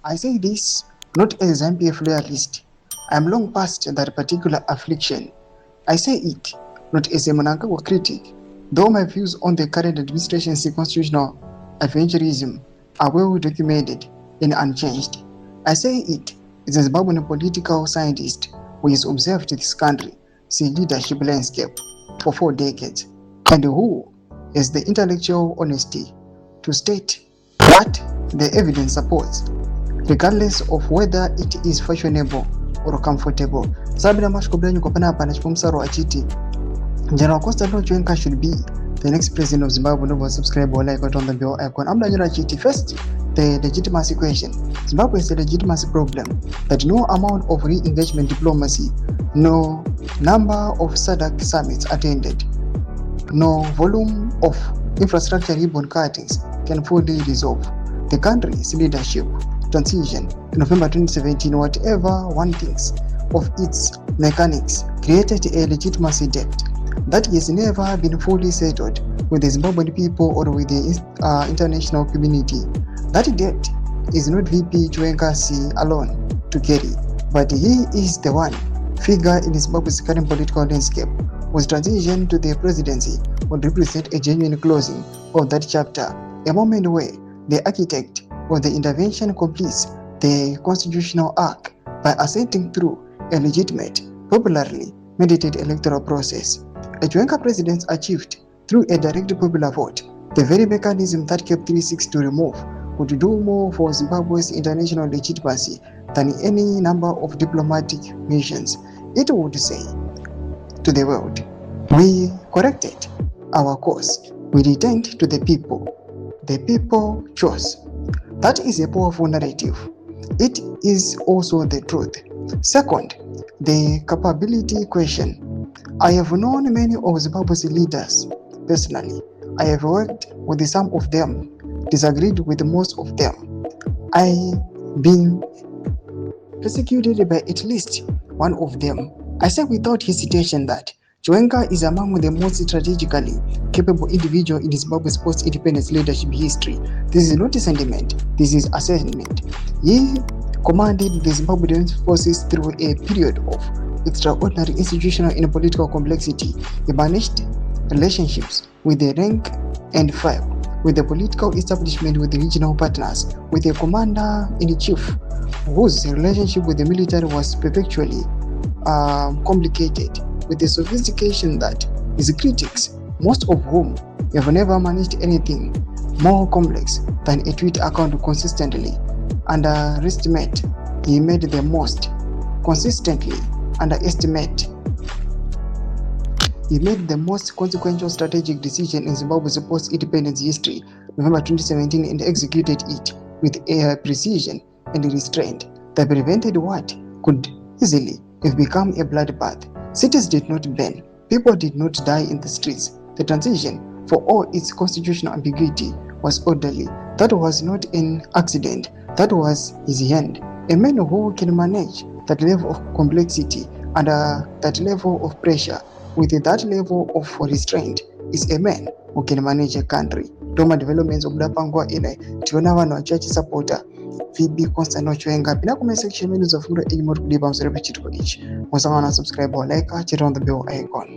I say this not as an MPF loyalist. I am long past that particular affliction. I say it not as a mnangagwa critic, though my views on the current administration's constitutional adventurism are well documented and unchanged. I say it as a Zimbabwean political scientist who has observed this country's leadership landscape for 4 decades and who has the intellectual honesty to state what the evidence supports, regardless of whether it is fashionable or comfortable. Sabina mashkoblanyu kopana hapa nachipomsaro achiti General Constantino Chiwenga should be the next president of Zimbabwe. Never subscribe or like on the bell icon. I'm Zvanyorwa chiti. First, the legitimacy question. Zimbabwe is a legitimacy problem that no amount of re-engagement diplomacy, no number of SADC summits attended, no volume of infrastructure ribbon cuttings can fully resolve. The country's leadership transition in November 2017, whatever one thinks of its mechanics, created a legitimacy debt that has never been fully settled with the Zimbabwean people or with the international community. That debt is not VP Chiwenga alone to carry, but he is the one figure in Zimbabwe's current political landscape whose transition to the presidency would represent a genuine closing of that chapter, a moment where the architect of the intervention completes the constitutional arc by assenting through a legitimate, popularly mediated electoral process. A Chiwenga president achieved through a direct popular vote the very mechanism that kept 3-6 to remove would do more for Zimbabwe's international legitimacy than any number of diplomatic missions. It would say to the world, we corrected our course, we returned to the people chose. That is a powerful narrative. It is also the truth. Second, the capability question. I have known many of Zimbabwe's leaders personally. I have worked with some of them, disagreed with most of them. I've been persecuted by at least one of them. I say without hesitation that Chiwenga is among the most strategically capable individuals in Zimbabwe's post-independence leadership history. This is not a sentiment, this is assessment. He commanded the Zimbabwean forces through a period of extraordinary institutional and political complexity. He managed relationships with the rank and file, with the political establishment, with the regional partners, with a commander-in-chief whose relationship with the military was perpetually complicated, with the sophistication that his critics, most of whom have never managed anything more complex than a tweet account consistently underestimate. He made the most consistently underestimate. He made the most consequential strategic decision in Zimbabwe's post-independence history, November 2017, and executed it with a precision and restraint that prevented what could easily have become a bloodbath. Cities did not burn, people did not die in the streets. The transition, for all its constitutional ambiguity, was orderly. That was not an accident, that was his hand. A man who can manage that level of complexity under that level of pressure with that level of restraint is a man who can manage a country. Toma developments of Dapangwa ine tiona vanhu vachiachi supporter VB Constantino Chiwenga. Pina comment section menus of any more kudiba msere pachitiko ichi. Musangana subscribe or like, check on the bell icon.